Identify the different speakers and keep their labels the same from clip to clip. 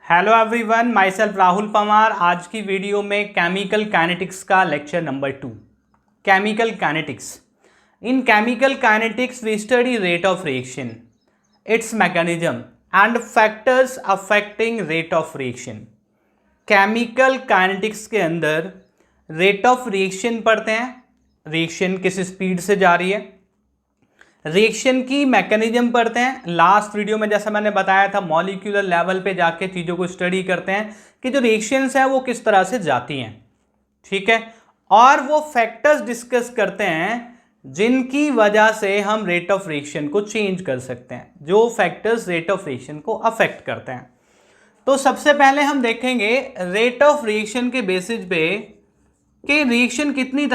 Speaker 1: Hello everyone, myself Rahul Pawar. आज की video में केमिकल काइनेटिक्स का lecture number 2, chemical kinetics. In chemical kinetics we study rate of reaction, its mechanism and factors affecting rate of reaction. Chemical kinetics के अंदर rate of reaction पढ़ते हैं, reaction किस speed से जा रही है। रिएक्शन की मैकेनिज्म पढ़ते हैं। लास्ट वीडियो में जैसा मैंने बताया था, मॉलिक्यूलर लेवल पे जाके चीज़ों को स्टडी करते हैं कि जो रिएक्शंस हैं वो किस तरह से जाती हैं, ठीक है। और वो फैक्टर्स डिस्कस करते हैं जिनकी वजह से हम रेट ऑफ रिएक्शन को चेंज कर सकते हैं, जो फैक्टर्स रेट ऑफ रिएक्शन को अफेक्ट करते हैं। तो सबसे पहले हम देखेंगे रेट ऑफ रिएक्शन के बेसिस पे कि रिएक्शन कितनी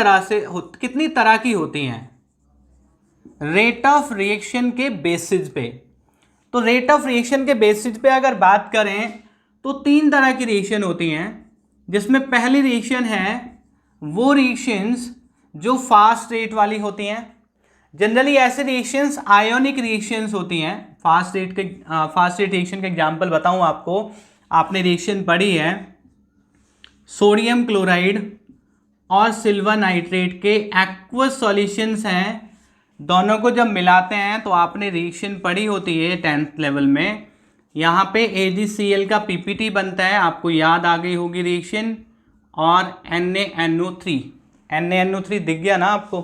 Speaker 1: तरह की होती हैं, रेट ऑफ रिएक्शन के बेसिस पे। तो रेट ऑफ रिएक्शन के बेसिस पे अगर बात करें तो 3 तरह की रिएक्शन होती हैं, जिसमें पहली रिएक्शन है वो रिएक्शंस जो फास्ट रेट वाली होती हैं। जनरली ऐसे रिएक्शंस आयोनिक रिएक्शंस होती हैं। फास्ट रेट रिएक्शन का एग्जांपल बताऊं आपको, आपने रिएक्शन पढ़ी है सोडियम क्लोराइड और सिल्वर नाइट्रेट के एक्वस सॉल्यूशंस हैं, दोनों को जब मिलाते हैं तो आपने रिएक्शन पढ़ी होती है 10th लेवल में। यहाँ पे AgCl का PPT बनता है, आपको याद आ गई होगी रिएक्शन। और NaNO3 दिख गया ना आपको,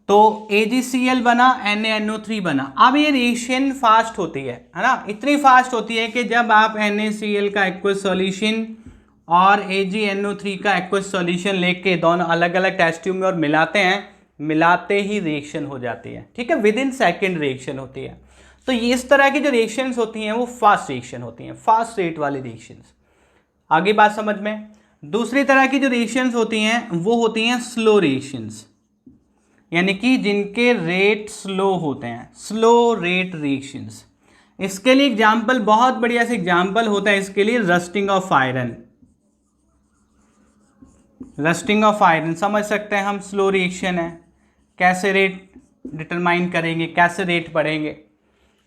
Speaker 1: तो AgCl बना, NaNO3 बना। अब ये रिएक्शन फास्ट होती है ना, इतनी फास्ट होती है कि जब आप NaCl का एक्वस सॉल्यूशन और AgNO3 का एक्वस सॉल्यूशन लेके दोनों अलग अलग टेस्ट ट्यूब में और मिलाते हैं, मिलाते ही रिएक्शन हो जाती है, ठीक है। विद इन सेकेंड रिएक्शन होती है। तो ये इस तरह की जो रिएक्शंस होती हैं वो फास्ट रिएक्शन होती हैं, फास्ट रेट वाली रिएक्शंस। आगे बात समझ में। दूसरी तरह की जो रिएक्शंस होती हैं वो होती हैं स्लो रिएक्शंस, यानी कि जिनके रेट स्लो होते हैं, स्लो रेट रिएक्शंस। इसके लिए एग्जाम्पल, बहुत बढ़िया से एग्जाम्पल होता है इसके लिए rusting of iron. Rusting of iron समझ सकते हैं हम, स्लो रिएक्शन है। कैसे रेट डिटरमाइन करेंगे, कैसे रेट पढ़ेंगे,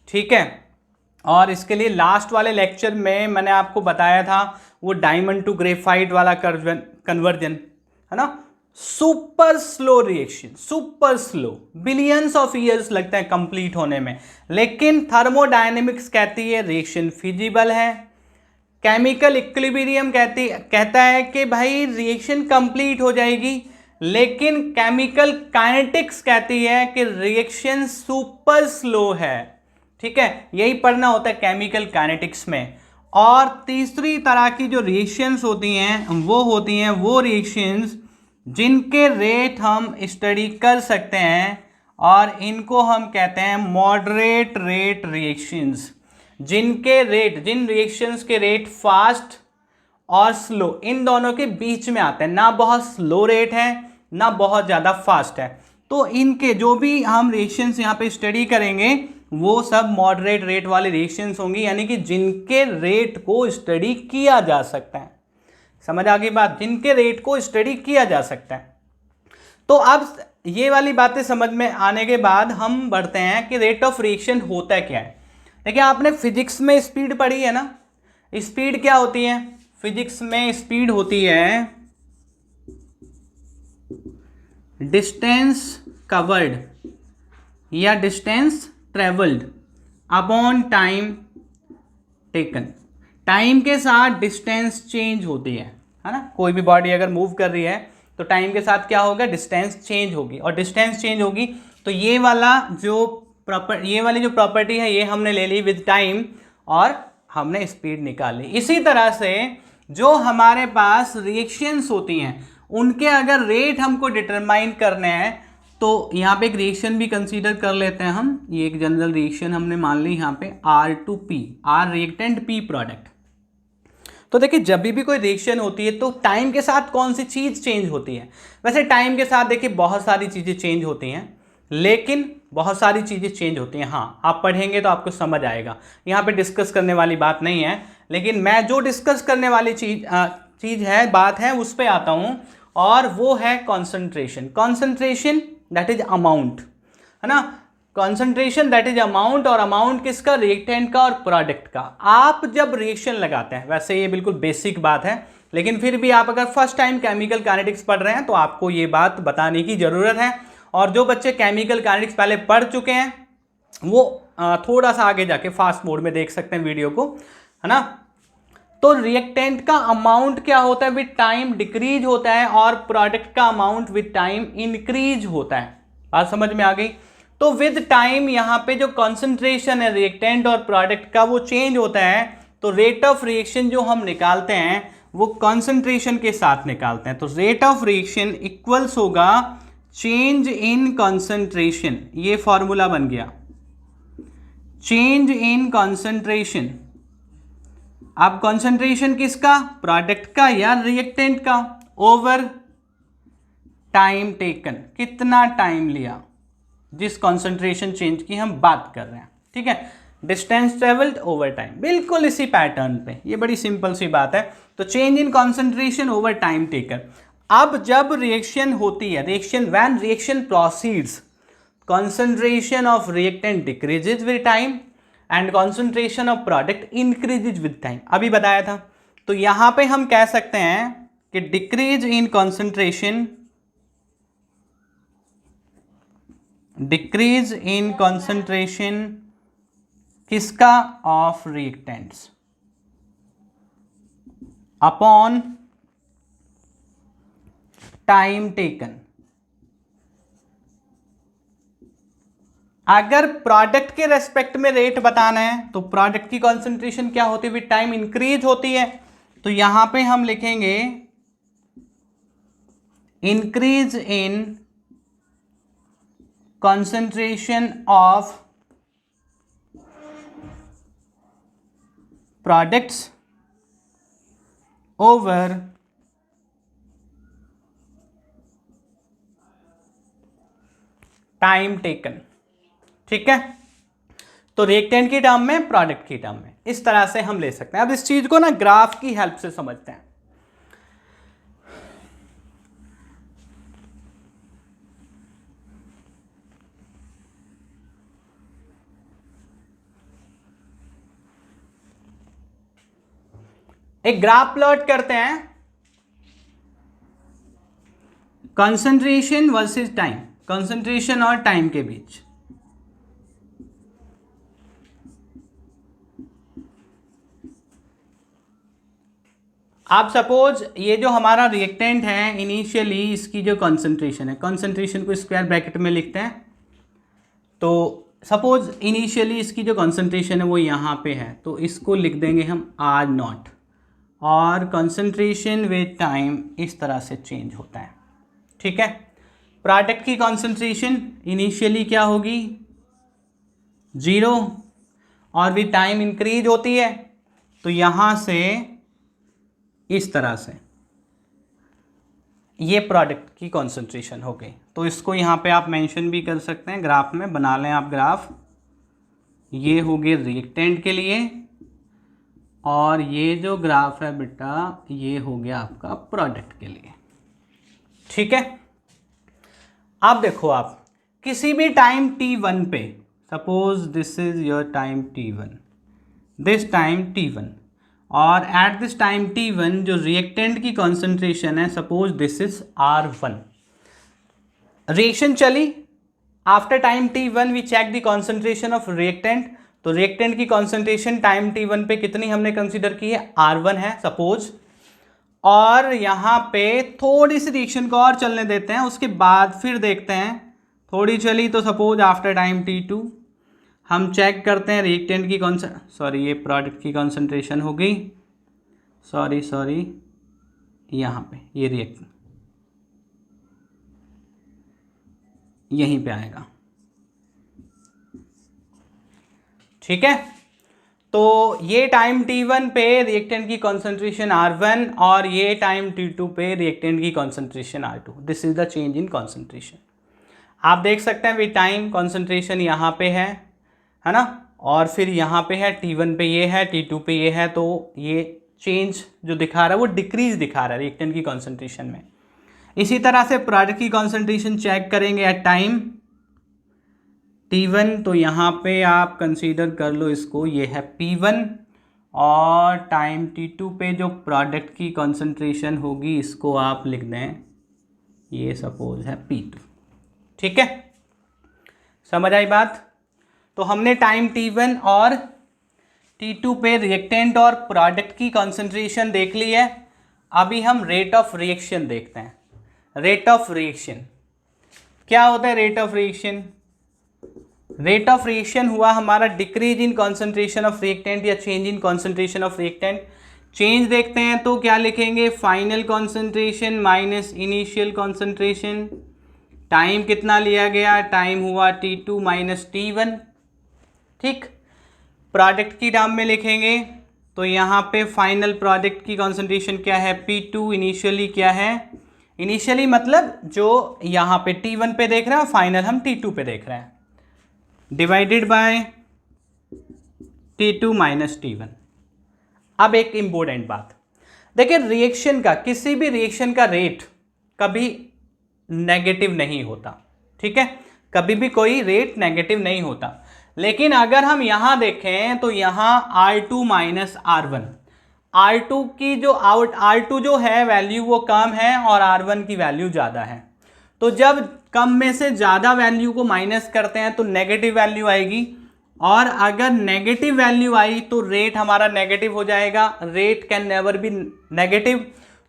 Speaker 1: ठीक है। और इसके लिए लास्ट वाले लेक्चर में मैंने आपको बताया था वो डायमंड टू ग्रेफाइट वाला कन्वर्जन है ना। Super slow reaction, super slow, billions of years लगता है कंप्लीट होने में, लेकिन थर्मोडायनेमिक्स कहती है रिएक्शन फिजिबल है। केमिकल इक्विलिब्रियम कहता है कि भाई रिएक्शन कंप्लीट हो जाएगी, लेकिन केमिकल काइनेटिक्स कहती है कि रिएक्शन सुपर स्लो है, ठीक है। यही पढ़ना होता है केमिकल काइनेटिक्स में। और तीसरी तरह की जो रिएक्शंस होती हैं वो होती हैं वो रिएक्शंस जिनके रेट हम स्टडी कर सकते हैं, और इनको हम कहते हैं मॉडरेट रेट रिएक्शंस। जिनके रेट, जिन रिएक्शंस के रेट फास्ट और स्लो इन दोनों के बीच में आते हैं, ना बहुत स्लो रेट है ना बहुत ज़्यादा फास्ट है। तो इनके जो भी हम रिएक्शंस यहाँ पे स्टडी करेंगे वो सब मॉडरेट रेट वाले रिएक्शंस होंगी, यानी कि जिनके रेट को स्टडी किया जा सकता है। समझ आ गई बात, जिनके रेट को स्टडी किया जा सकता है। तो अब ये वाली बातें समझ में आने के बाद हम बढ़ते हैं कि रेट ऑफ रिएक्शन होता क्या है। देखिए, आपने फिजिक्स में स्पीड पढ़ी है ना। स्पीड क्या होती है फिजिक्स में? स्पीड होती है डिस्टेंस कवर्ड या distance travelled upon time taken. Time के साथ डिस्टेंस चेंज होती है ना। कोई भी बॉडी अगर मूव कर रही है तो टाइम के साथ क्या होगा, डिस्टेंस चेंज होगी, और डिस्टेंस चेंज होगी तो ये वाली जो प्रॉपर्टी है ये हमने ले ली विद टाइम, और हमने स्पीड निकाल ली। इसी तरह से जो हमारे पास रिएक्शंस होती हैं उनके अगर रेट हमको डिटरमाइन करने हैं तो यहाँ पे एक रिएक्शन भी कंसीडर कर लेते हैं हम। ये एक जनरल रिएक्शन हमने मान ली यहाँ पे R2P, R reactant P product. तो देखिए, जब भी कोई रिएक्शन होती है तो टाइम के साथ कौन सी चीज़ चेंज होती है? वैसे टाइम के साथ देखिए बहुत सारी चीज़ें चेंज होती हैं, लेकिन बहुत सारी चीज़ें चेंज होती हैं। हाँ, आप पढ़ेंगे तो आपको समझ आएगा, यहाँ पे डिस्कस करने वाली बात नहीं है, लेकिन मैं जो डिस्कस करने वाली चीज़ है, बात है, उस पर आता हूँ, और वो है concentration. Concentration that is amount, है ना। कॉन्सेंट्रेशन दैट इज अमाउंट, और अमाउंट किसका, रिएक्टेंट का और प्रोडक्ट का। आप जब रिएक्शन लगाते हैं, वैसे ये बिल्कुल बेसिक बात है, लेकिन फिर भी आप अगर फर्स्ट टाइम केमिकल काइनेटिक्स पढ़ रहे हैं तो आपको ये बात बताने की जरूरत है। और जो बच्चे केमिकल काइनेटिक्स पहले पढ़ चुके हैं वो थोड़ा सा आगे जाके फास्ट मोड में देख सकते हैं वीडियो को, है ना। तो रिएक्टेंट का अमाउंट क्या होता है, विद टाइम डिक्रीज होता है, और प्रोडक्ट का अमाउंट विद टाइम इंक्रीज होता है। बात समझ में आ गई। तो विद टाइम यहाँ पे जो कॉन्सेंट्रेशन है रिएक्टेंट और प्रोडक्ट का वो चेंज होता है, तो रेट ऑफ रिएक्शन जो हम निकालते हैं वो कॉन्सेंट्रेशन के साथ निकालते हैं। तो रेट ऑफ रिएक्शन इक्वल्स होगा चेंज इन कॉन्सेंट्रेशन, ये फॉर्मूला बन गया, चेंज इन कॉन्सेंट्रेशन। अब कॉन्सेंट्रेशन किसका, प्रोडक्ट का या रिएक्टेंट का, ओवर टाइम टेकन, कितना टाइम लिया, जिस कॉन्सेंट्रेशन चेंज की हम बात कर रहे हैं, ठीक है। डिस्टेंस ट्रेवल्ड ओवर टाइम, बिल्कुल इसी पैटर्न पे, ये बड़ी सिंपल सी बात है। तो change in concentration over time taken. अब जब रिएक्शन होती है, reaction when reaction proceeds, concentration of reactant decreases with time and concentration of product increases with time, अभी बताया था। तो यहां पे हम कह सकते हैं कि decrease in concentration, decrease in concentration किसका, of reactants upon time taken. अगर प्रोडक्ट के रेस्पेक्ट में रेट बताना है तो प्रोडक्ट की कॉन्सेंट्रेशन क्या होती है, विद टाइम इंक्रीज होती है। तो यहां पे हम लिखेंगे increase in concentration of products over time taken, ठीक है। तो रिएक्टेंट की टर्म में, प्रोडक्ट की टर्म में, इस तरह से हम ले सकते हैं। अब इस चीज को ना ग्राफ की हेल्प से समझते हैं। एक ग्राफ प्लॉट करते हैं, कंसंट्रेशन वर्सेस टाइम, कंसंट्रेशन और टाइम के बीच। आप सपोज ये जो हमारा रिएक्टेंट है, इनिशियली इसकी जो कंसंट्रेशन है, कंसंट्रेशन को स्क्वायर ब्रैकेट में लिखते हैं। तो सपोज इनिशियली इसकी जो कंसंट्रेशन है वो यहाँ पे है, तो इसको लिख देंगे हम R0, और कंसंट्रेशन विद टाइम इस तरह से चेंज होता है, ठीक है। प्रोडक्ट की कंसंट्रेशन इनिशियली क्या होगी, 0, और विद टाइम इंक्रीज होती है। तो यहाँ से इस तरह से ये प्रोडक्ट की कंसंट्रेशन हो गई। तो इसको यहाँ पे आप मेंशन भी कर सकते हैं, ग्राफ में बना लें आप ग्राफ। ये हो गए रिएक्टेंट के लिए, और ये जो ग्राफ है बेटा ये हो गया आपका प्रोडक्ट के लिए, ठीक है। अब देखो आप किसी भी टाइम t1 पे, suppose this is your time t1, this time t1, और एट दिस टाइम t1 जो रिएक्टेंट की कॉन्सेंट्रेशन है, suppose this is R1। Reaction चली, after time t1 we check the concentration of reactant. तो reactant की concentration time t1 पे कितनी हमने कंसीडर की है, R1 है सपोज। और यहाँ पे थोड़ी सी रिएक्शन को और चलने देते हैं, उसके बाद फिर देखते हैं, थोड़ी चली तो सपोज आफ्टर टाइम t2 हम चेक करते हैं रिएक्टेंट की ये प्रोडक्ट की कॉन्सेंट्रेशन हो गई, सॉरी यहाँ पे ये रिएक्टेंट यहीं पे आएगा, ठीक है। तो ये टाइम t1 पे रिएक्टेंट की कॉन्सेंट्रेशन R1, और ये टाइम t2 पे रिएक्टेंट की concentration R2। This is the change in concentration. आप देख सकते हैं विद टाइम कॉन्सेंट्रेशन यहाँ पे है ना, और फिर यहाँ पे है t1 पे ये है, t2 पे ये है। तो ये चेंज जो दिखा रहा है वो डिक्रीज दिखा रहा है रिएक्टेंट की कॉन्सेंट्रेशन में। इसी तरह से प्रोडक्ट की कॉन्सेंट्रेशन चेक करेंगे एट टाइम T1, तो यहाँ पे आप कंसीडर कर लो इसको, ये है P1, और टाइम T2 पे जो प्रोडक्ट की कॉन्सेंट्रेशन होगी इसको आप लिख दें, ये सपोज है P2। ठीक है, समझ आई बात। तो हमने टाइम T1 और T2 पे रिएक्टेंट और प्रोडक्ट की कॉन्सेंट्रेशन देख ली है। अभी हम रेट ऑफ रिएक्शन देखते हैं। रेट ऑफ रिएक्शन क्या होता है? Rate of reaction, rate of reaction हुआ हमारा decrease in concentration of reactant या change in concentration of reactant. Change देखते हैं तो क्या लिखेंगे? Final concentration minus initial concentration. Time कितना लिया गया? टाइम हुआ T2 माइनस T1। ठीक, प्रोडक्ट की टर्म में लिखेंगे तो यहाँ पे फाइनल प्रोडक्ट की कॉन्सेंट्रेशन क्या है? P2। इनिशियली क्या है? इनिशियली मतलब जो यहाँ पे T1 पे देख रहे हैं, फाइनल हम T2 पे देख रहे हैं, divided by T2 minus T1। अब एक इंपॉर्टेंट बात देखिए, रिएक्शन का, किसी भी रिएक्शन का रेट कभी नेगेटिव नहीं होता। ठीक है, कभी भी कोई रेट नेगेटिव नहीं होता। लेकिन अगर हम यहां देखें तो यहां R2 माइनस R1, R2 की जो R2 जो है वैल्यू वो कम है और R1 की वैल्यू ज़्यादा है। तो जब कम में से ज़्यादा वैल्यू को माइनस करते हैं तो नेगेटिव वैल्यू आएगी, और अगर नेगेटिव वैल्यू आई तो रेट हमारा नेगेटिव हो जाएगा। Rate can never be negative.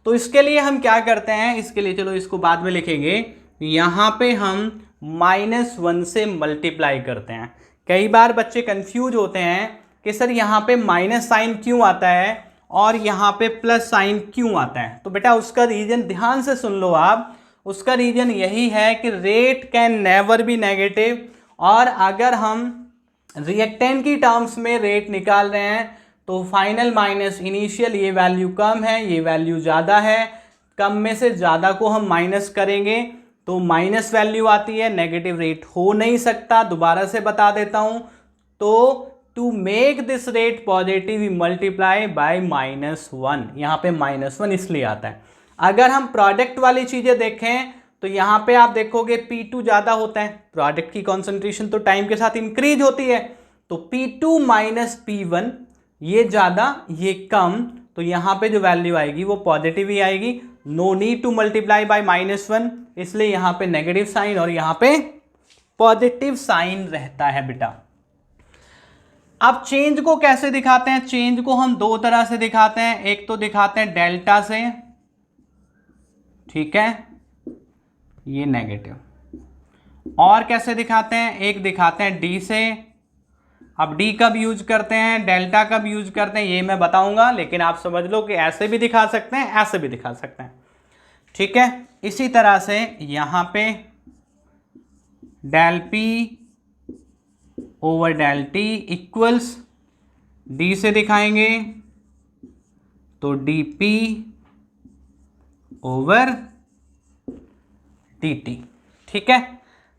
Speaker 1: तो इसके लिए हम क्या करते हैं? इसके लिए चलो इसको बाद में लिखेंगे। यहाँ पे हम -1 से मल्टीप्लाई करते हैं। कई बार बच्चे कंफ्यूज होते हैं कि सर यहाँ पे माइनस साइन क्यों आता है और यहाँ पे प्लस साइन क्यों आता है। तो बेटा उसका रीजन ध्यान से सुन लो आप। उसका रीजन यही है कि rate can never be negative, और अगर हम रिएक्टेंट की टर्म्स में रेट निकाल रहे हैं तो फाइनल माइनस इनिशियल, ये वैल्यू कम है, ये वैल्यू ज़्यादा है। कम में से ज़्यादा को हम माइनस करेंगे तो माइनस वैल्यू आती है, नेगेटिव रेट हो नहीं सकता। दोबारा से बता देता हूँ, तो to make this rate positive we multiply by -1। यहाँ पे -1 इसलिए आता है। अगर हम प्रोडक्ट वाली चीज़ें देखें तो यहाँ पे आप देखोगे P2 ज़्यादा होता है, प्रोडक्ट की कॉन्सेंट्रेशन तो टाइम के साथ इंक्रीज होती है, तो P2 माइनस P1, ये ज़्यादा ये कम, तो यहाँ पे जो वैल्यू आएगी वो पॉजिटिव ही आएगी। No need to multiply by -1, इसलिए यहाँ पे नेगेटिव साइन और यहाँ पे पॉजिटिव साइन रहता है बेटा। अब चेंज को कैसे दिखाते हैं? चेंज को हम दो तरह से दिखाते हैं। एक तो दिखाते हैं डेल्टा से, ठीक है, ये नेगेटिव, और कैसे दिखाते हैं? एक दिखाते हैं डी से। अब डी कब यूज करते हैं, डेल्टा कब यूज करते हैं, ये मैं बताऊंगा, लेकिन आप समझ लो कि ऐसे भी दिखा सकते हैं, ऐसे भी दिखा सकते हैं। ठीक है, इसी तरह से यहां पे del P over del T equals D से दिखाएंगे तो D P over D T. ठीक है,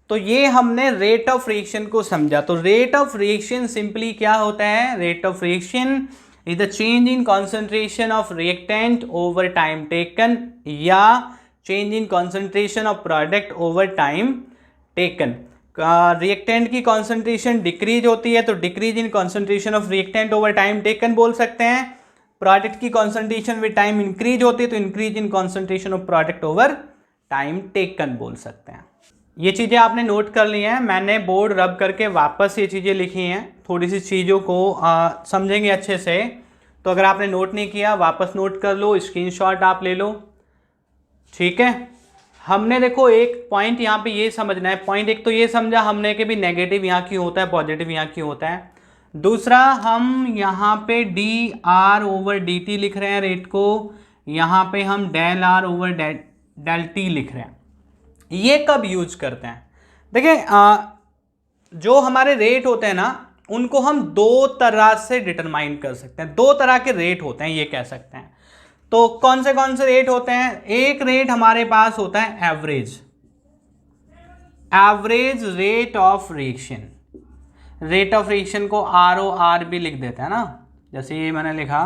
Speaker 1: तो ये हमने रेट ऑफ रिएक्शन को समझा। तो रेट ऑफ रिएक्शन सिंपली क्या होता है? Rate of reaction is the change in concentration of reactant over time taken, या change in concentration of product over time taken. Reactant की कॉन्सेंट्रेशन डिक्रीज होती है तो decrease in concentration of reactant over time taken बोल सकते हैं। Product की concentration with time increase होती है तो increase in concentration of product over time taken बोल सकते हैं। ये चीज़ें आपने नोट कर ली हैं, मैंने बोर्ड रब करके वापस ये चीज़ें लिखी हैं, थोड़ी सी चीज़ों को समझेंगे अच्छे से। तो अगर आपने नोट नहीं किया वापस नोट कर लो, स्क्रीनशॉट आप ले लो। ठीक है, हमने देखो एक पॉइंट यहाँ पे ये समझना है। पॉइंट एक तो ये समझा हमने कि भी नेगेटिव यहाँ क्यों होता है, पॉजिटिव यहाँ क्यों होता है। दूसरा, हम यहाँ पे D R over D T लिख रहे हैं रेट को, यहाँ पे हम del R over del T लिख रहे हैं। ये कब यूज करते हैं? देखिए, जो हमारे रेट होते हैं ना, उनको हम दो तरह से डिटरमाइन कर सकते हैं। दो तरह के रेट होते हैं ये कह सकते हैं। तो कौन से रेट होते हैं? एक रेट हमारे पास होता है average, average rate of reaction. Rate of reaction को ROR भी लिख देते हैं ना, जैसे ये मैंने लिखा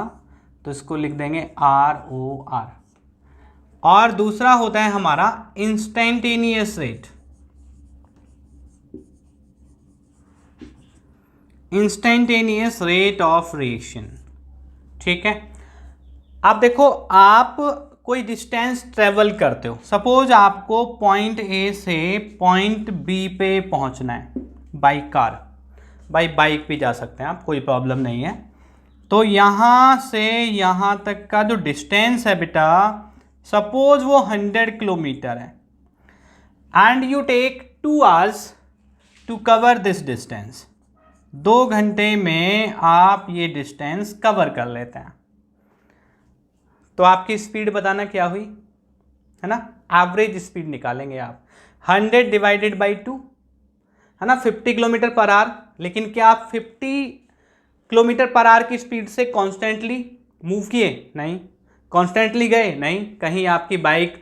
Speaker 1: तो इसको लिख देंगे ROR। और दूसरा होता है हमारा instantaneous rate. Instantaneous rate of reaction. ठीक है, अब देखो आप कोई डिस्टेंस ट्रेवल करते हो, सपोज आपको पॉइंट ए से पॉइंट बी पे पहुंचना है बाई कार, बाई बाइक भी जा सकते हैं आप, कोई प्रॉब्लम नहीं है। तो यहाँ से यहाँ तक का जो डिस्टेंस है बेटा, सपोज वो 100 किलोमीटर है and you take 2 hours to cover this distance. 2 घंटे में आप ये डिस्टेंस कवर कर लेते हैं। तो आपकी स्पीड बताना क्या हुई, है ना, एवरेज स्पीड निकालेंगे आप। 100 डिवाइडेड बाई 2, है ना, 50 किलोमीटर पर आवर। लेकिन क्या आप 50 किलोमीटर पर आवर की स्पीड से कॉन्स्टेंटली मूव किए? नहीं। कॉन्स्टेंटली गए? नहीं। कहीं आपकी बाइक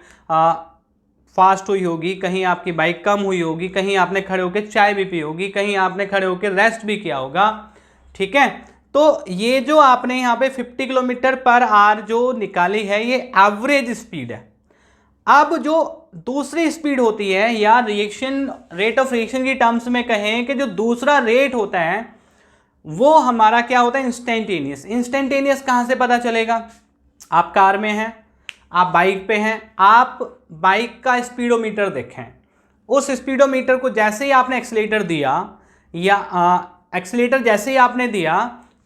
Speaker 1: फास्ट हुई होगी, कहीं आपकी बाइक कम हुई होगी, कहीं आपने खड़े होकर चाय भी पी होगी, कहीं आपने खड़े होकर रेस्ट भी किया होगा। ठीक है, तो ये जो आपने यहाँ पे 50 किलोमीटर पर आवर जो निकाली है, ये एवरेज स्पीड है। अब जो दूसरी स्पीड होती है, या रिएक्शन रेट ऑफ रिएक्शन की टर्म्स में कहें कि जो दूसरा रेट होता है वो हमारा क्या होता है, इंस्टेंटेनियस। इंस्टेंटेनियस कहाँ से पता चलेगा? आप कार में हैं, आप बाइक पे हैं, आप बाइक का स्पीडोमीटर देखें, उस स्पीडोमीटर को जैसे ही आपने एक्सीलेटर दिया, या एक्सीलेटर जैसे ही आपने दिया,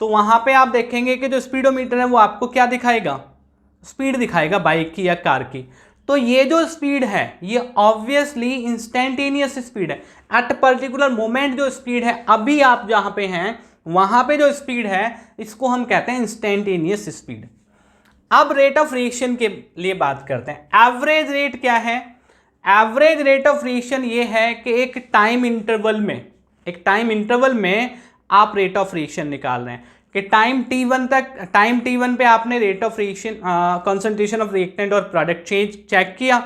Speaker 1: तो वहाँ पे आप देखेंगे कि जो स्पीडोमीटर है वो आपको क्या दिखाएगा? स्पीड दिखाएगा बाइक की या कार की। तो ये जो स्पीड है ये ऑब्वियसली इंस्टेंटेनियस स्पीड है। एट पर्टिकुलर मोमेंट जो स्पीड है, अभी आप जहाँ पे हैं वहाँ पे जो स्पीड है, इसको हम कहते हैं इंस्टेंटेनियस स्पीड। अब रेट ऑफ रिएक्शन के लिए बात करते हैं। एवरेज रेट क्या है? एवरेज रेट ऑफ रिएक्शन ये है कि एक टाइम इंटरवल में आप रेट ऑफ रिएक्शन निकाल रहे हैं कि टाइम t1 पे आपने rate of reaction, concentration of reactant और प्रोडक्ट चेक किया,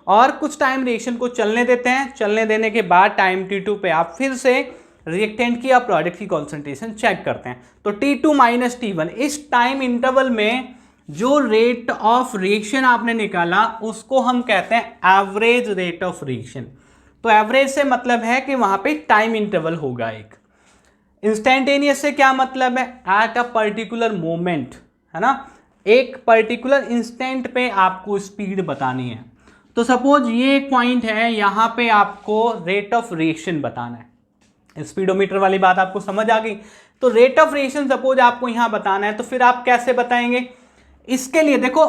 Speaker 1: और कुछ टाइम रिएक्शन को चलने देते हैं। चलने देने के बाद टाइम t2 पे आप फिर से रिएक्टेंट की या प्रोडक्ट की कॉन्सेंट्रेशन चेक करते हैं। तो t2 माइनस t1, इस टाइम इंटरवल में जो रेट ऑफ रिएक्शन आपने निकाला उसको हम कहते हैं एवरेज रेट ऑफ रिएक्शन। तो एवरेज से मतलब है कि वहां पे टाइम इंटरवल होगा एक। इंस्टेंटेनियस से क्या मतलब है? एट अ पर्टिकुलर मोमेंट, है ना, एक पर्टिकुलर इंस्टेंट पे आपको स्पीड बतानी है। तो सपोज ये एक पॉइंट है, यहाँ पे आपको रेट ऑफ रिएक्शन बताना है। स्पीडोमीटर वाली बात आपको समझ आ गई। तो रेट ऑफ रिएक्शन सपोज आपको यहाँ बताना है, तो फिर आप कैसे बताएंगे? इसके लिए देखो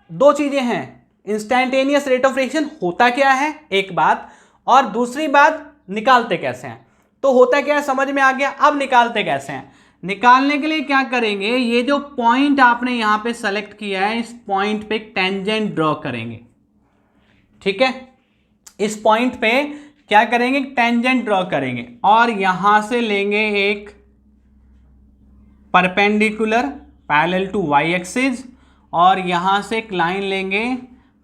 Speaker 1: 2 चीजें हैं। इंस्टेंटेनियस रेट ऑफ रिएक्शन होता क्या है एक बात, और दूसरी बात निकालते कैसे हैं। तो होता क्या है समझ में आ गया, अब निकालते कैसे हैं। निकालने के लिए क्या करेंगे, ये जो पॉइंट आपने यहां पे सेलेक्ट किया है, इस पॉइंट पे एक टेंजेंट ड्रॉ करेंगे। ठीक है, इस पॉइंट पे क्या करेंगे, टेंजेंट ड्रॉ करेंगे, और यहां से लेंगे एक perpendicular parallel to Y axis, और यहां से एक लाइन लेंगे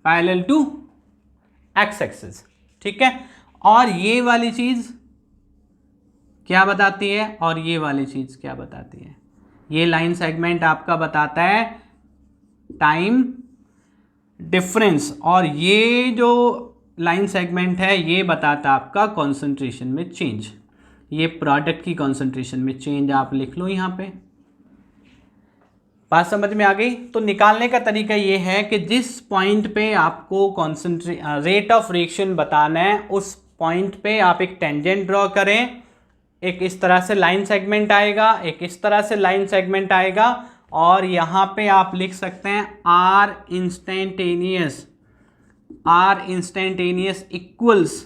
Speaker 1: पैरेलल टू एक्स एक्सिस। ठीक है, और ये वाली चीज क्या बताती है, और ये वाली चीज क्या बताती है? ये लाइन सेगमेंट आपका बताता है टाइम डिफरेंस, और ये जो लाइन सेगमेंट है ये बताता है आपका कॉन्सेंट्रेशन में चेंज। ये प्रोडक्ट की कॉन्सेंट्रेशन में चेंज आप लिख लो यहाँ पे। बात समझ में आ गई? तो निकालने का तरीका ये है कि जिस पॉइंट पे आपको रेट ऑफ रिएक्शन बताना है, उस पॉइंट पे आप एक टेंजेंट ड्रॉ करें। एक इस तरह से लाइन सेगमेंट आएगा, एक इस तरह से लाइन सेगमेंट आएगा, और यहाँ पे आप लिख सकते हैं आर इंस्टेंटेनियस इक्वल्स,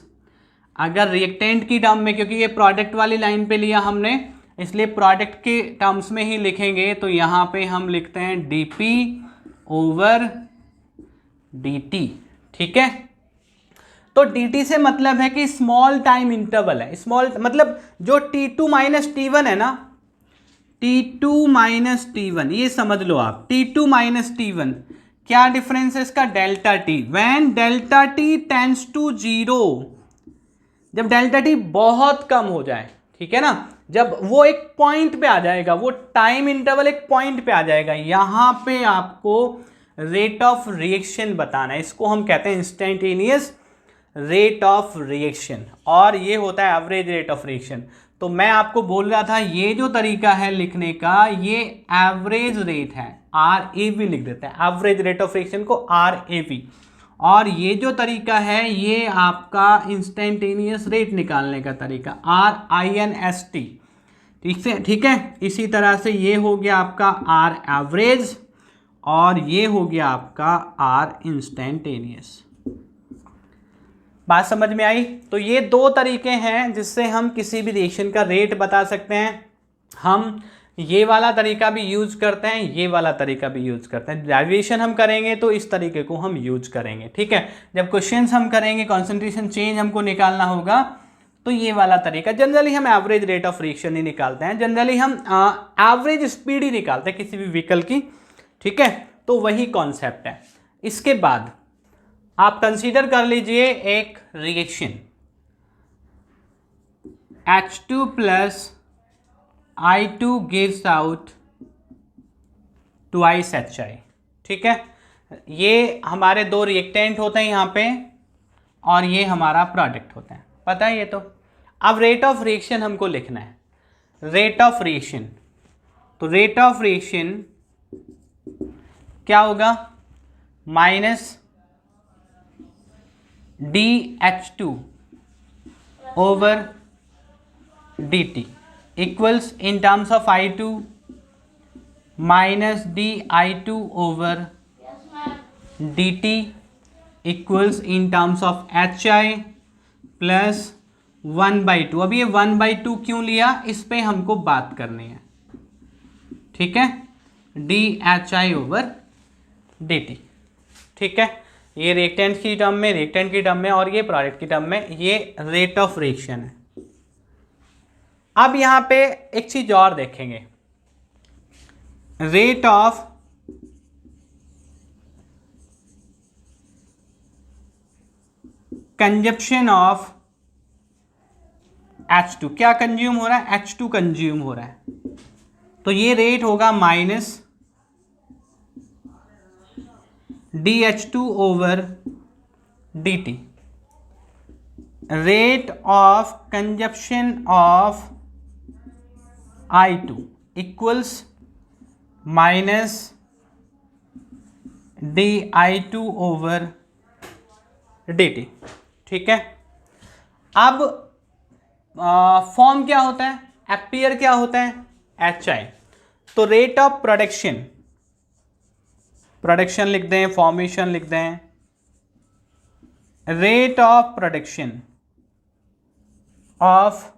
Speaker 1: अगर रिएक्टेंट की टर्म में, क्योंकि ये प्रोडक्ट वाली लाइन पे लिया हमने, इसलिए प्रोडक्ट के टर्म्स में ही लिखेंगे। तो यहाँ पे हम लिखते हैं dp ओवर dt। ठीक है, तो dt से मतलब है कि स्मॉल टाइम इंटरवल है। स्मॉल मतलब जो t2 माइनस टी1 है ना, t2 माइनस टी1, ये समझ लो आप। t2 माइनस टी1 क्या डिफरेंस है इसका? Delta T. When delta T tends to 0, जब डेल्टा टी बहुत कम हो जाए, ठीक है ना, जब वो एक पॉइंट पे आ जाएगा, वो टाइम इंटरवल एक पॉइंट पे आ जाएगा, यहां पे आपको रेट ऑफ रिएक्शन बताना है। इसको हम कहते हैं इंस्टेंटेनियस रेट ऑफ रिएक्शन, और ये होता है एवरेज रेट ऑफ रिएक्शन। तो मैं आपको बोल रहा था ये जो तरीका है लिखने का ये एवरेज रेट है, RAV लिख देते हैं, एवरेज रेट ऑफ रिएक्शन को RAV। और ये जो तरीका है ये आपका इंस्टेंटेनियस रेट निकालने का तरीका RINST। ठीक है। इसी तरह से ये हो गया आपका R एवरेज और ये हो गया आपका R इंस्टेंटेनियस। बात समझ में आई? तो ये दो तरीके हैं जिससे हम किसी भी रिएक्शन का रेट बता सकते हैं। हम ये वाला तरीका भी यूज करते हैं, ये वाला तरीका भी यूज करते हैं। डेरिवेशन हम करेंगे तो इस तरीके को हम यूज करेंगे। ठीक है। जब क्वेश्चंस हम करेंगे, कंसंट्रेशन चेंज हमको निकालना होगा, तो ये वाला तरीका। जनरली हम एवरेज रेट ऑफ रिएक्शन ही निकालते हैं, जनरली हम एवरेज स्पीड ही निकालते हैं किसी भी व्हीकल की। ठीक है। तो वही कॉन्सेप्ट है। इसके बाद आप कंसीडर कर लीजिए एक reaction H2 plus I2 gives out twice HI। ठीक है। ये हमारे दो रिएक्टेंट होते हैं यहाँ पे और ये हमारा प्रोडक्ट होता है, पता है ये तो। अब रेट ऑफ रिएक्शन हमको लिखना है, रेट ऑफ रिएक्शन। तो रेट ऑफ रिएक्शन क्या होगा? Minus DH2 over dt equals in terms of I2 minus DI2 over dt equals in terms of HI plus 1/2। अब ये 1/2 क्यों लिया, इस पे हमको बात करनी है। ठीक है। DHI over dt। ठीक है। ये रिएक्टेंट की टर्म में और ये प्रोडक्ट की टर्म में, ये रेट ऑफ रिएक्शन है। अब यहां पे एक चीज और देखेंगे, rate of consumption of H2। क्या कंज्यूम हो रहा है? H2 कंज्यूम हो रहा है। तो ये रेट होगा minus DH2 over dt। Rate of consumption of I2 equals minus DI2 over dt। ठीक है। अब फॉर्म क्या होता है, एम्पियर क्या होता है, HI। तो रेट ऑफ प्रोडक्शन लिख दें, फॉर्मेशन लिख दें, rate of production of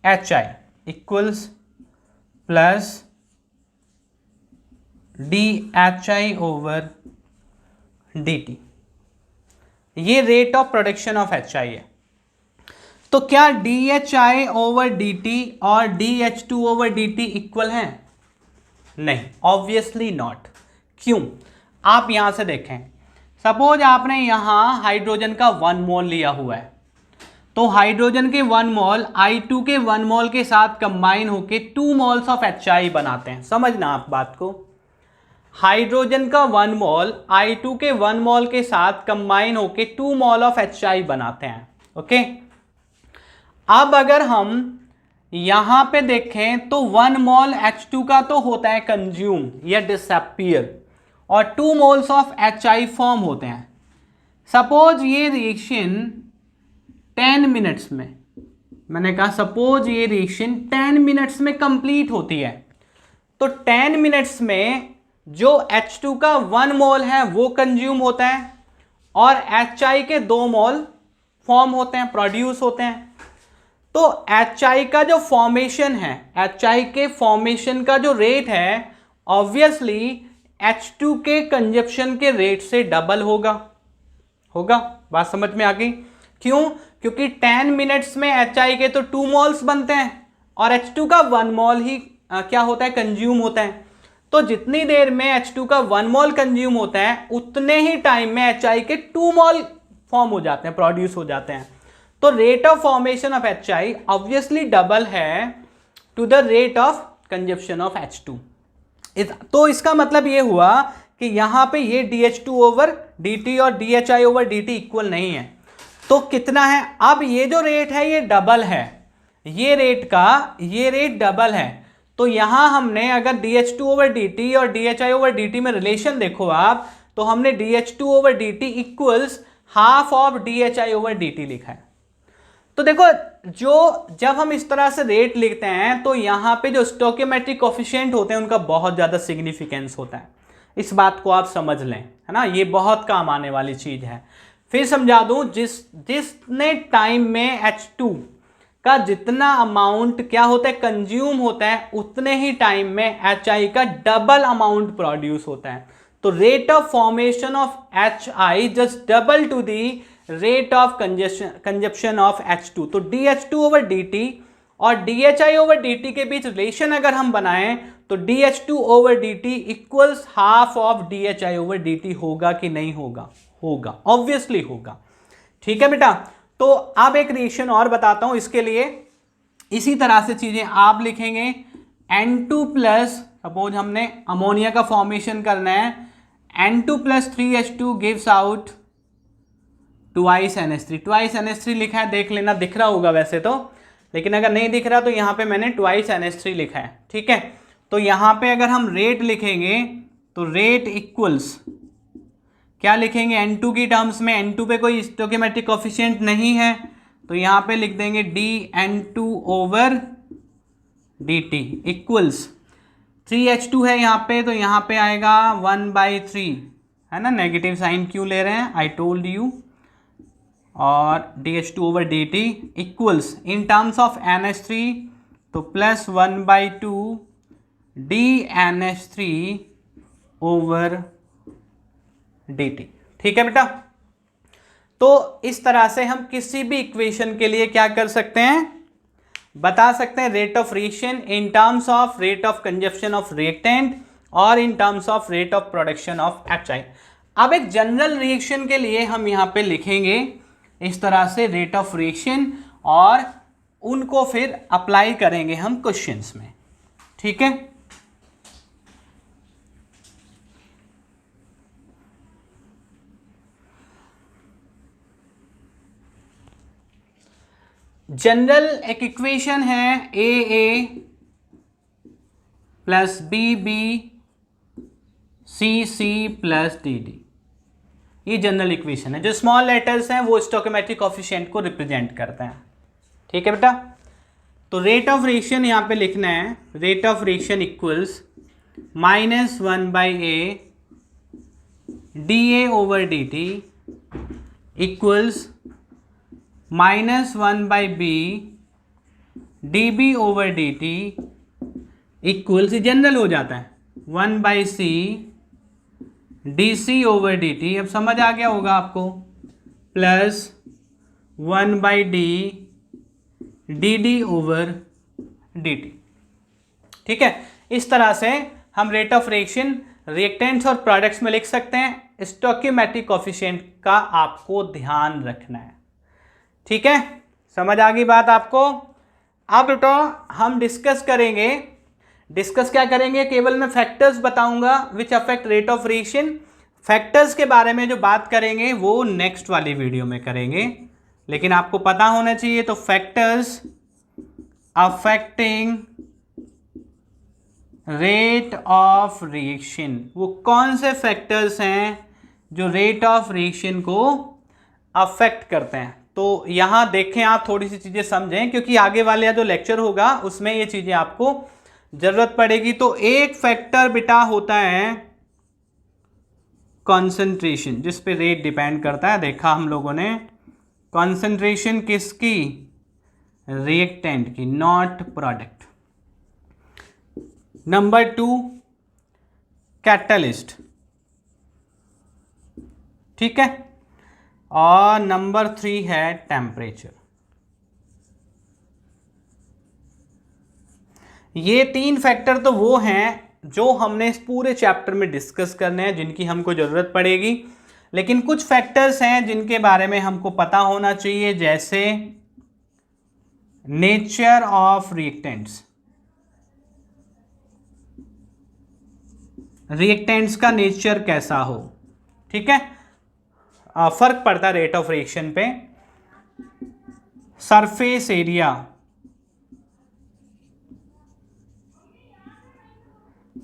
Speaker 1: HI equals plus DHI over dt। ये rate of production of HI है। तो क्या DHI ओवर dt और DH2 ओवर dt इक्वल हैं? नहीं, ऑब्वियसली नॉट। क्यों? आप यहां से देखें, सपोज आपने यहां हाइड्रोजन का 1 मोल लिया हुआ है, तो हाइड्रोजन के 1 मोल I2 के 1 मोल के साथ कंबाइन होके 2 मोल्स ऑफ HI बनाते हैं। समझना आप बात को, हाइड्रोजन का 1 मोल I2 के 1 मोल के साथ कंबाइन होके 2 मोल ऑफ HI बनाते हैं। ओके। अब अगर हम यहां पे देखें तो 1 मोल H2 का तो होता है कंज्यूम या डिसअपीयर और 2 मोल्स ऑफ HI फॉर्म होते हैं। सपोज ये रिएक्शन 10 मिनट्स में, मैंने कहा सपोज ये रिएक्शन 10 मिनट्स में कंप्लीट होती है, तो 10 मिनट्स में जो H2 का 1 मोल है वो कंज्यूम होता है और HI के 2 मोल फॉर्म होते हैं, प्रोड्यूस होते हैं। तो HI का जो फॉर्मेशन है, HI के फॉर्मेशन का जो रेट है, ऑब्वियसली H2 के कंजप्शन के रेट से डबल होगा। बात समझ में आ गई? क्यों? क्योंकि 10 मिनट्स में HI के तो 2 मोल्स बनते हैं और H2 का 1 मोल ही क्या होता है, कंज्यूम होता है। तो जितनी देर में H2 का 1 मोल कंज्यूम होता है उतने ही टाइम में HI के 2 मोल फॉर्म हो जाते हैं, प्रोड्यूस हो जाते हैं। तो rate of formation of HI obviously double है to the rate of consumption of H2। तो इसका मतलब ये हुआ कि यहां पे ये DH2 ओवर dt और DHI ओवर dt इक्वल नहीं है। तो कितना है? अब ये जो रेट है ये डबल है, ये रेट डबल है। तो यहां हमने अगर DH2/dt और DHI/dt में रिलेशन देखो आप, तो हमने DH2/dt equals half of DHI/dt लिखा है। तो देखो, जब हम इस तरह से रेट लिखते हैं तो यहां पे जो स्टोइकियोमेट्रिक कोएफिशिएंट होते हैं उनका बहुत ज्यादा सिग्निफिकेंस होता है। इस बात को आप समझ लें, है ना, ये बहुत काम आने वाली चीज है। फिर समझा दूं, जिसने टाइम में H2 का जितना अमाउंट क्या होता है, कंज्यूम होता है, उतने ही टाइम में HI का डबल अमाउंट प्रोड्यूस होता है। तो rate of formation of HI just double to the rate of consumption of H2। तो DH2/dt और DHI/dt के बीच रिलेशन अगर हम बनाएं तो DH2/dt equals half of DHI/dt होगा कि नहीं होगा? होगा, ऑब्वियसली होगा। ठीक है बेटा। तो अब एक रिएक्शन और बताता हूं इसके लिए। इसी तरह से चीजें आप लिखेंगे N2 प्लस, सपोज हमने अमोनिया का फॉर्मेशन करना है, N2 plus 3H2 gives out twice NH3। Twice NH3 लिखा है, देख लेना, दिख रहा होगा वैसे तो, लेकिन अगर नहीं दिख रहा तो यहां पे मैंने ट्वाइस NH3 लिखा है। ठीक है। तो यहां पे अगर हम रेट लिखेंगे तो रेट इक्वल्स क्या लिखेंगे, N2 की टर्म्स में। N2 पे कोई स्टोइकियोमेट्रिक कोएफिशिएंट नहीं है तो यहां पे लिख देंगे dN2/dt इक्वल्स 3H2 है यहां पे, तो यहां पे आएगा 1/3, है ना, नेगेटिव साइन क्यों ले रहे हैं, आई टोल्ड यू। और DH2/dt equals in terms of NH3 तो प्लस 1/2 dNH3/dt। ठीक है बेटा। तो इस तरह से हम किसी भी इक्वेशन के लिए क्या कर सकते हैं, बता सकते हैं rate of reaction in terms of rate of consumption of reactant और in terms of rate of production of HI। अब एक जनरल रिएक्शन के लिए हम यहां पे लिखेंगे इस तरह से रेट ऑफ रिएक्शन, और उनको फिर अप्लाई करेंगे हम क्वेश्चंस में। ठीक है। जनरल एक इक्वेशन है AA plus BB CC plus DD। ये जनरल इक्वेशन है। जो स्मॉल लेटर्स हैं वो स्टोइकियोमेट्रिक कोएफिशिएंट को रिप्रेजेंट करते हैं। ठीक है बेटा। तो रेट ऑफ रिएक्शन यहां पे लिखना है, rate of reaction equals -1/A dA/dt equals -1/B dB/dt equals, general हो जाता है, 1/C dC/dt। अब समझ आ गया होगा आपको, प्लस 1/D dD/dt। ठीक है। इस तरह से हम रेट ऑफ रिएक्शन रिएक्टेंट्स और प्रोडक्ट्स में लिख सकते हैं। स्टोइकियोमेट्रिक कोएफिशिएंट का आपको ध्यान रखना है। ठीक है, समझ आ गई बात आपको। अब बेटा हम डिस्कस क्या करेंगे, केवल मैं फैक्टर्स बताऊंगा which affect rate of reaction. Factors के बारे में जो बात करेंगे वो नेक्स्ट वाली वीडियो में करेंगे, लेकिन आपको पता होना चाहिए। तो factors affecting rate of reaction, वो कौन से फैक्टर्स हैं जो रेट ऑफ रिएक्शन को अफेक्ट करते हैं। तो यहां देखें आप, थोड़ी सी चीजें समझें, क्योंकि आगे वाला जो लेक्चर होगा उसमें ये चीजें आपको जरूरत पड़ेगी। तो एक फैक्टर बेटा होता है कॉन्सेंट्रेशन, जिस पे रेट डिपेंड करता है। देखा हम लोगों ने, कॉन्सेंट्रेशन किसकी, रिएक्टेंट की, नॉट प्रोडक्ट। Number 2 catalyst. ठीक है। और नंबर 3 है टेम्परेचर। ये 3 फैक्टर तो वो हैं जो हमने इस पूरे चैप्टर में डिस्कस करने हैं, जिनकी हमको जरूरत पड़ेगी। लेकिन कुछ फैक्टर्स हैं जिनके बारे में हमको पता होना चाहिए, जैसे नेचर ऑफ रिएक्टेंट्स, रिएक्टेंट्स का नेचर कैसा हो। ठीक है, फर्क पड़ता है रेट ऑफ रिएक्शन पे। सरफेस एरिया,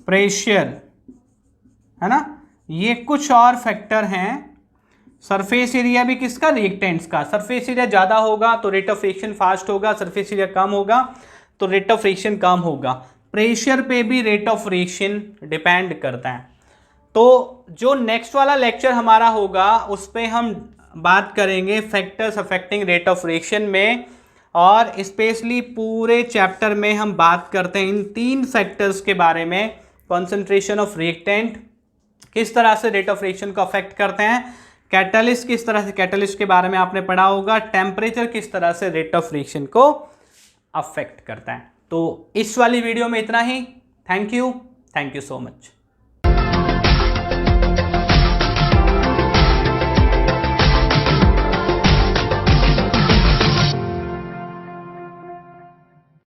Speaker 1: प्रेशर, है ना, ये कुछ और फैक्टर हैं। सरफेस एरिया भी किसका, रिएक्टेंट्स का। सरफेस एरिया ज़्यादा होगा तो रेट ऑफ रिएक्शन फास्ट होगा, सरफेस एरिया कम होगा तो रेट ऑफ रिएक्शन कम होगा। प्रेशर पे भी रेट ऑफ रिएक्शन डिपेंड करता है। तो जो नेक्स्ट वाला लेक्चर हमारा होगा उस पर हम बात करेंगे factors affecting rate of reaction में, और स्पेशली पूरे चैप्टर में हम बात करते हैं इन 3 फैक्टर्स के बारे में। कॉन्सेंट्रेशन ऑफ रिएक्टेंट किस तरह से रेट ऑफ रिएक्शन को अफेक्ट करते हैं, कैटलिस्ट किस तरह से, कैटलिस्ट के बारे में आपने पढ़ा होगा, टेम्परेचर किस तरह से रेट ऑफ रिएक्शन को अफेक्ट करता है। तो इस वाली वीडियो में इतना ही। Thank you so much.